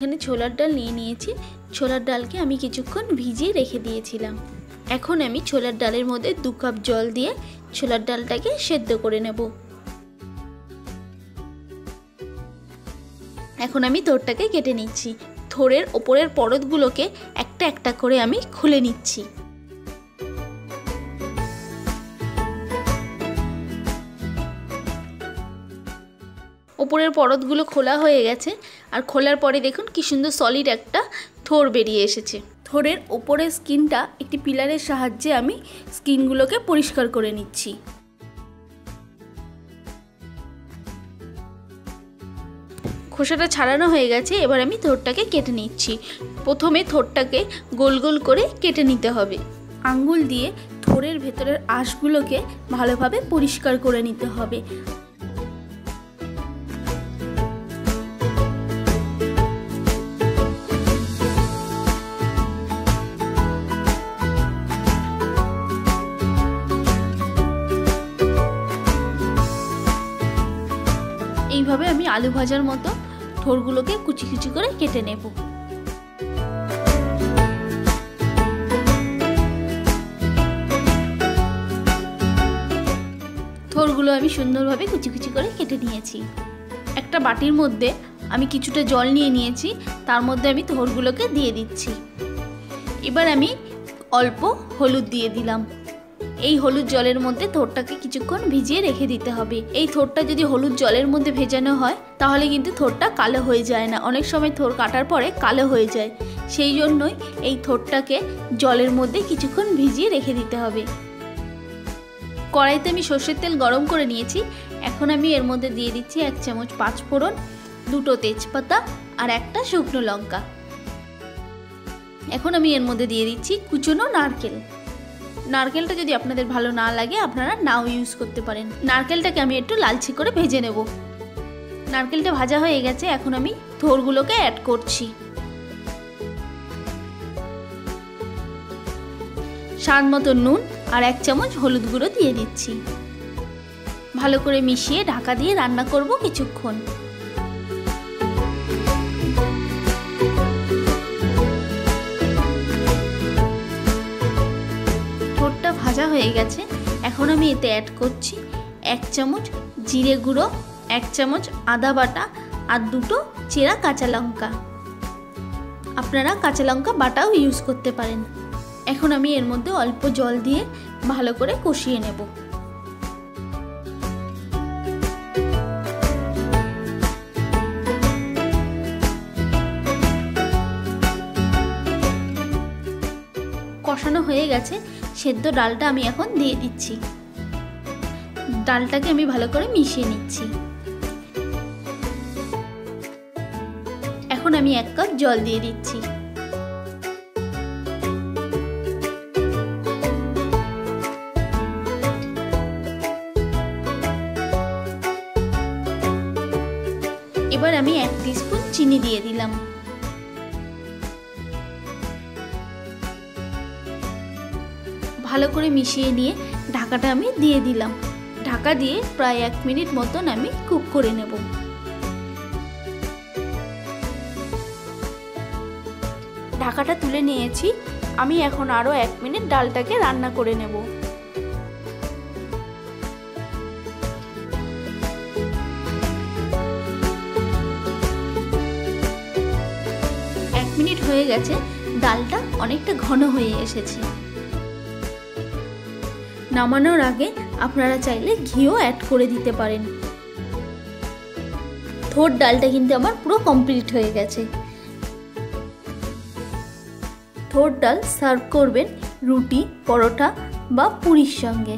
এখানে ছোলার ডাল নিয়ে নিয়েছি। ছোলার ডালকে আমি কিছুক্ষণ ভিজিয়ে রেখে দিয়েছিলাম। এখন আমি ছোলার ডালের মধ্যে 2 কাপ জল দিয়ে ছোলার ডালটাকে সেদ্ধ করে নেব। এখন আমি থোড়টাকে কেটে নিচ্ছি। থোড়ের ওপরের পরতগুলোকে একটা একটা করে আমি খুলে নিচ্ছি। ওপরের পরতগুলো খোলা হয়ে গেছে, আর খোলার পরে দেখুন কি সুন্দর সলিড একটা থোড় বেরিয়ে এসেছে। থোড়ের ওপরের স্কিনটা একটি পিলারের সাহায্যে আমি স্কিনগুলোকে পরিষ্কার করে নিচ্ছি। খোসাটা ছাড়ানো হয়ে গেছে, এবার আমি থোড়টাকে কেটে নিচ্ছি। প্রথমে থোড়টাকে গোল গোল করে কেটে নিতে হবে। আঙ্গুল দিয়ে থোড়ের ভেতরের আঁশগুলোকে ভালোভাবে পরিষ্কার করে নিতে হবে। এইভাবে আমি আলু ভাজার মতো থোড়গুলোকে কুচি কুচি করে কেটে নেব। থোড়গুলো আমি সুন্দরভাবে কুচি কুচি করে কেটে নিয়েছি। একটা বাটির মধ্যে আমি কিছুটা জল নিয়ে নিয়েছি, তার মধ্যে আমি থোড়গুলোকে দিয়ে দিচ্ছি। এবার আমি অল্প হলুদ দিয়ে দিলাম। এই হলুদ জলের মধ্যে থোড়টাকে কিছুক্ষণ ভিজিয়ে রেখে দিতে হবে। এই থোড়টা যদি হলুদ জলের মধ্যে ভেজানো হয় তাহলে কিন্তু থোড়টা কালো হয়ে যায় না। অনেক সময় থোড় কাটার পরে কালো হয়ে যায়, সেই জন্যই এই থোড়টাকে জলের মধ্যে কিছুক্ষণ ভিজিয়ে রেখে দিতে হবে। কড়াইতে আমি সর্ষের তেল গরম করে নিয়েছি। এখন আমি এর মধ্যে দিয়ে দিচ্ছি 1 চামচ 5 ফোড়ন, 2টো তেজপাতা আর একটা শুকনো লঙ্কা। এখন আমি এর মধ্যে দিয়ে দিচ্ছি কুচনো নারকেল। নারকেলটা যদি আপনাদের ভালো না লাগে আপনারা নাও ইউজ করতে পারেন। নারকেলটাকে আমি একটু লালচে করে ভেজে নেব। নারকেলটা ভাজা হয়ে গেছে, এখন আমি থোড়গুলোকে অ্যাড করছি। স্বাদ মতো নুন আর 1 চামচ হলুদ গুঁড়ো দিয়ে দিচ্ছি। ভালো করে মিশিয়ে ঢাকা দিয়ে রান্না করব কিছুক্ষণ। থোড়টা ভাজা হয়ে গেছে, এখন আমি এতে অ্যাড করছি 1 চামচ জিরে গুঁড়ো, 1 চামচ আদা বাটা আর 2টো চেরা কাঁচা লঙ্কা। আপনারা কাঁচা লঙ্কা বাটাও ইউজ করতে পারেন। এখন আমি এর মধ্যে অল্প জল দিয়ে ভালো করে কষিয়ে নেব। কষানো হয়ে গেছে, সেদ্ধ ডালটা আমি এখন দিয়ে দিচ্ছি। ডালটাকে আমি ভালো করে মিশিয়ে নিচ্ছি। এখন আমি 1 কাপ জল দিয়ে দিচ্ছি। এবার আমি 1 টিস্পুন চিনি দিয়ে দিলাম। ভালো করে মিশিয়ে নিয়ে ঢাকাটা আমি দিয়ে দিলাম। ঢাকা দিয়ে প্রায় 1 মিনিট মতন আমি কুক করে নেব। ঢাকাটা তুলে নিয়েছি। আমি এখন আরও 1 মিনিট ডালটাকে রান্না করে নেব। 1 মিনিট হয়ে গেছে, ডালটা অনেকটা ঘন হয়ে এসেছে। নামানোর আগে আপনারা চাইলে ঘিও অ্যাড করে দিতে পারেন। থোড় ডালটা কিন্তু আমার পুরো কমপ্লিট হয়ে গেছে। থোড় ডাল সার্ভ করবেন রুটি, পরোটা বা পুরির সঙ্গে।